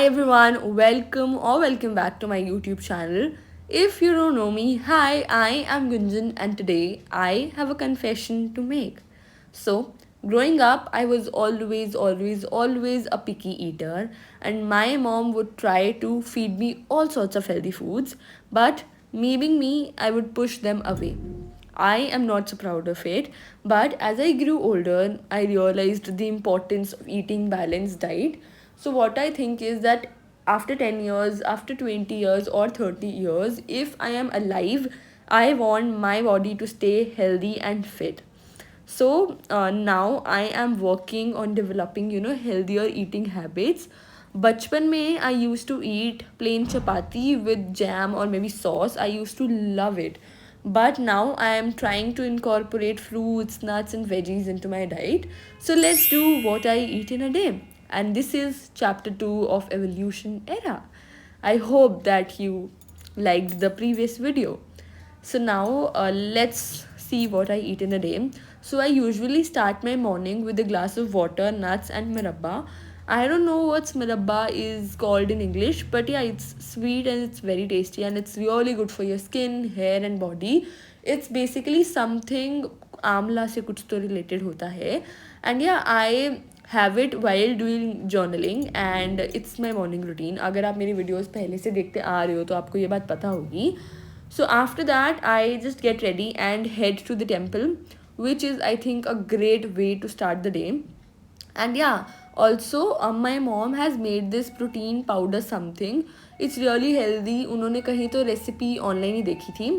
everyone, welcome back to my YouTube channel. If you don't know me, hi, I am Gunjan and today I have a confession to make. So, growing up, I was always a picky eater, and my mom would try to feed me all sorts of healthy foods, but me being me, I would push them away. I am not so proud of it, but as I grew older, I realized the importance of eating balanced diet. So what I think is that after 10 years, after 20 years or 30 years, if I am alive, I want my body to stay healthy and fit. So now I am working on developing, healthier eating habits. बचपन में I used to eat plain chapati with jam or maybe sauce. I used to love it. But now I am trying to incorporate fruits, nuts, and veggies into my diet. So let's do what I eat in a day. And this is chapter 2 of Evolution Era. I hope that you liked the previous video. So now let's see what I eat in a day. So I usually start my morning with a glass of water, nuts, and murabba. I don't know what murabba is called in English, but yeah, it's sweet and it's very tasty and it's really good for your skin, hair, and body. It's basically something आंवला से कुछ तो related होता है. And yeah, I have it while doing journaling and it's my morning routine. अगर आप मेरी videos पहले से देखते आ रहे हो तो आपको ये बात पता होगी. So after that, I just get ready and head to the temple, which is I think a great way to start the day. And yeah, also my mom has made this protein powder something. It's really healthy. उन्होंने कहीं तो recipe online ही देखी थी.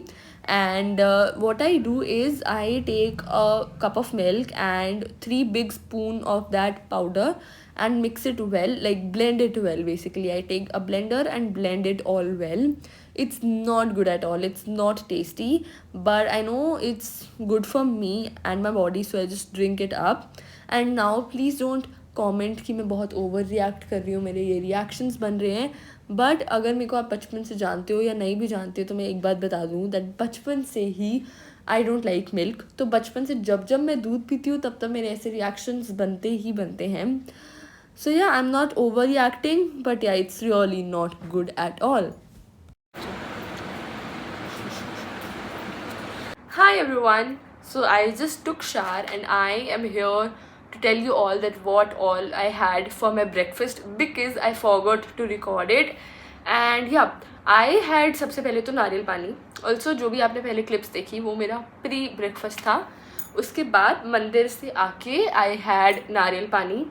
And what I do is I take a cup of milk and 3 big spoon of that powder and mix it well, like blend it well. Basically, I take a blender and blend it all well. It's not good at all. It's not tasty, but I know it's good for me and my body, so I just drink it up. And now please don't comment कि मैं बहुत over react कर रही हूँ, मेरे ये reactions बन रहे हैं. बट अगर मेरे को आप बचपन से जानते हो या नहीं भी जानते हो तो मैं एक बात बता दूँ दैट बचपन से ही आई डोंट लाइक मिल्क. तो बचपन से जब जब मैं दूध पीती हूँ तब तब मेरे ऐसे रिएक्शंस बनते ही बनते हैं. So yeah I am not overreacting, but yeah it's really not good at all. Hi everyone. So I just took shower and I am here to tell you all that what all I had for my breakfast because I forgot to record it. And yeah, I had सबसे पहले तो नारियल पानी. Also जो भी आपने पहले clips देखी वो मेरा प्री ब्रेकफास्ट था. उसके बाद मंदिर से आके I had नारियल पानी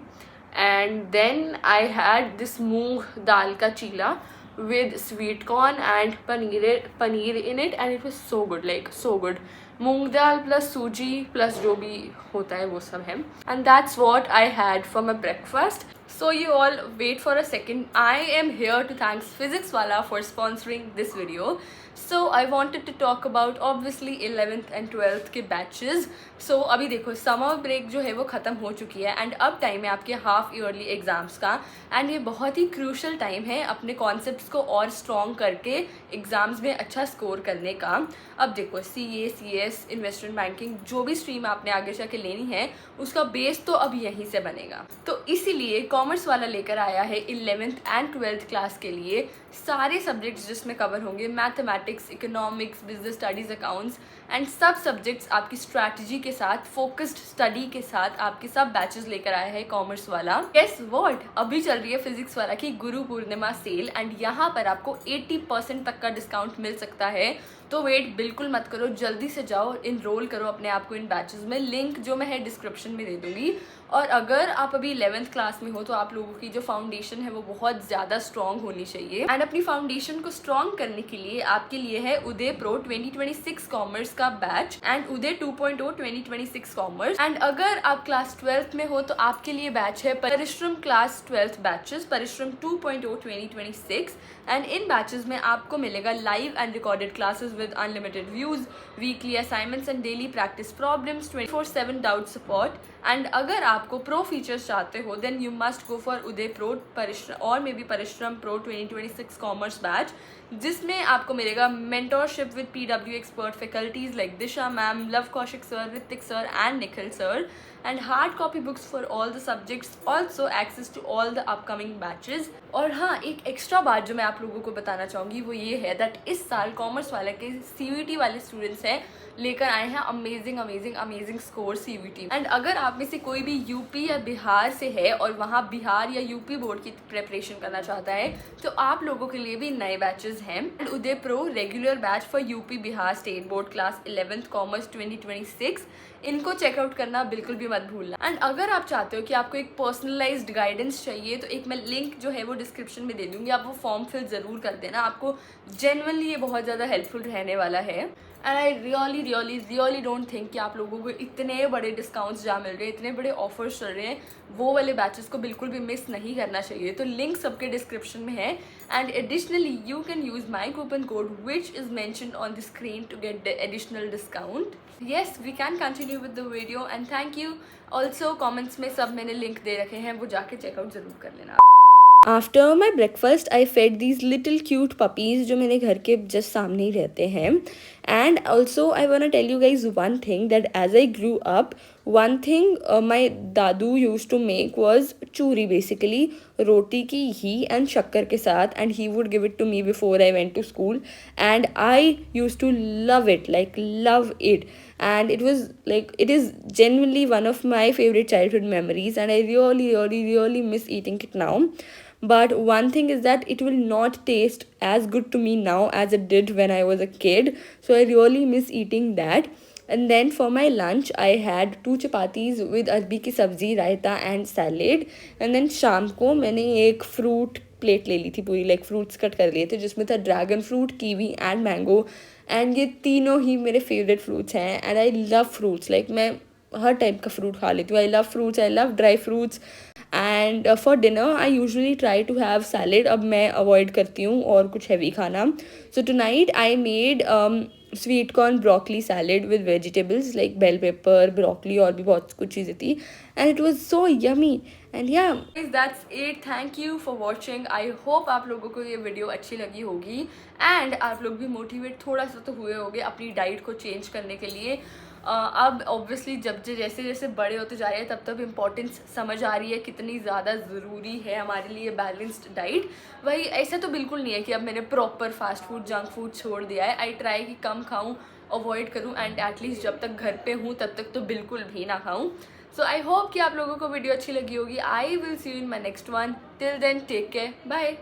and then I had this मूंग दाल का चीला with sweet corn and paneer in it, and it was so good, like so good. Moong dal plus सूजी प्लस जो भी होता है वो सब है. And that's what I had for my breakfast. So you all wait for a second. I am here to thank Physics Wala for sponsoring this video. So I wanted to talk about obviously 11th and 12th के batches. So अभी देखो summer break जो है वो ख़त्म हो चुकी है एंड अब टाइम है आपके हाफ ईयरली एग्ज़ाम्स का. एंड ये बहुत ही क्रूशल टाइम है अपने कॉन्सेप्ट्स को और स्ट्रॉन्ग करके एग्ज़ाम्स में अच्छा स्कोर करने का. अब देखो CA, CS, इन्वेस्टमेंट बैंकिंग जो भी स्ट्रीम आपने आगे जाके लेनी है उसका बेस तो अब यहीं से बनेगा. तो इसीलिए कॉमर्स वाला लेकर आया है 11th एंड 12th क्लास के लिए सारे सब्जेक्ट्स जिसमें कवर होंगे mathematics, economics, business studies, accounts and सब सब्जेक्ट्स आपकी स्ट्रैटेजी के साथ, फोकस्ड स्टडी के साथ आपके सब बैचेस लेकर आया है कॉमर्स वाला. गेस व्हाट, अभी चल रही है फिजिक्स वाला की गुरु पूर्णिमा सेल एंड यहाँ पर आपको 80% तक का डिस्काउंट मिल सकता है. तो वेट बिल्कुल मत करो, जल्दी से जाओ, इनरोल करो अपने आप को इन बैचेस में. लिंक जो मैं है डिस्क्रिप्शन में दे दूँगी. और अगर आप अभी 11th क्लास में हो तो आप लोगों की जो फाउंडेशन है वो बहुत ज़्यादा स्ट्रॉन्ग होनी चाहिए. एंड अपनी फाउंडेशन को स्ट्रॉन्ग करने के लिए आपके लिए है उदय प्रो 2026 कॉमर्स का batch and Uday 2.0 2026 commerce. And अगर आप क्लास 12th में हो तो आपके लिए बैच है परिश्रम क्लास 12th बैचेस, परिश्रम 2.0 2026. एंड इन बैचेस में आपको मिलेगा live and recorded classes with unlimited views, weekly assignments and daily practice problems, 24/7 doubt support. And अगर आपको प्रो फीचर्स चाहते हो then you must go for Uday pro Parishram और may be Parishram pro 2026 economics commerce batch, जिसमें आपको मिलेगा mentorship with PW expert faculties like Disha ma'am, Luv Kaushik sir, Ritik sir and Nikhil sir, and hard copy books for all the subjects, also access to all the upcoming batches. और हाँ, एक extra बात जो मैं आप लोगों को बताना चाहूँगी वो ये है दैट इस साल कॉमर्स वाले के CUET वाले स्टूडेंट्स हैं लेकर आए हैं अमेजिंग स्कोर CUET। एंड अगर आप में से कोई भी यूपी या बिहार से है और वहाँ बिहार या यूपी बोर्ड की प्रेपरेशन करना चाहता है तो आप लोगों के लिए भी नए बैचेस हैं। Uday pro regular batch for UP Bihar state board class 11th commerce 2026, इनको चेकआउट करना बिल्कुल भी मत भूलना। एंड अगर आप चाहते हो कि आपको एक पर्सनलाइज्ड गाइडेंस चाहिए तो एक मैं लिंक जो है वो डिस्क्रिप्शन में दे दूंगी, आप वो फॉर्म फिल ज़रूर कर देना, आपको जेन्युइनली ये बहुत ज़्यादा हेल्पफुल रहने वाला है। And I really don't think कि आप लोगों को इतने बड़े डिस्काउंट्स जहाँ मिल रहे हैं, इतने बड़े ऑफर्स चल रहे हैं, वो वाले बैचेस को बिल्कुल भी मिस नहीं करना चाहिए। तो लिंक सबके डिस्क्रिप्शन में है। And additionally you can use my coupon code which is mentioned on the screen to get the additional discount. Yes, we can continue with the video and thank you. Also comments में सब मैंने link दे रखे हैं, वो जाके checkout ज़रूर कर लेना। After my breakfast, I fed these little cute puppies जो मेरे घर के just सामने ही रहते हैं। And also I want to tell you guys one thing that as I grew up, one thing my Dadu used to make was चूरी, basically रोटी की घी and शक्कर के साथ, and he would give it to me before I went to school, and I used to love it, like love it, and it was like, it is genuinely one of my favorite childhood memories, and I really miss eating it now. But one thing is that it will not taste as good to me now as it did when I was a kid, so I really miss eating that. And then for my lunch I had 2 chapatis with अरबी की सब्ज़ी, रायता and salad. And then शाम को मैंने एक fruit plate ले ली थी पूरी, लाइक फ्रूट्स कट कर लिए थे, जिसमें था dragon fruit, kiwi and mango. And ये तीनों ही मेरे फेवरेट फ्रूट्स हैं and I love fruits, like मैं हर टाइप का फ्रूट खा लेती हूँ। I love fruits, I love dry fruits. And for dinner I usually try to have salad, अब मैं अवॉइड करती हूँ और कुछ हैवी खाना। So tonight I made sweet corn broccoli salad with vegetables like bell pepper, broccoli और भी बहुत कुछ चीज़ें थी, and it was so yummy. And yeah that's it, thank you for watching. I hope आप लोगों को ये वीडियो अच्छी लगी होगी एंड आप लोग भी मोटिवेट थोड़ा सा तो हुए होंगे अपनी डाइट को चेंज करने के लिए। अब ऑब्वियसली जब जैसे जैसे बड़े होते जा रहे हैं तब तब इम्पोर्टेंस समझ आ रही है कितनी ज़्यादा ज़रूरी है हमारे लिए बैलेंस्ड डाइट। वही ऐसा तो बिल्कुल नहीं है कि अब मैंने proper fast food, junk food छोड़ दिया है। आई ट्राई कि कम खाऊं, अवॉइड करूं, एंड एटलीस्ट जब तक घर पे हूं तब तक तो बिल्कुल भी ना खाऊं। सो आई होप कि आप लोगों को वीडियो अच्छी लगी होगी। I will see you in my next one. Till then take care, bye.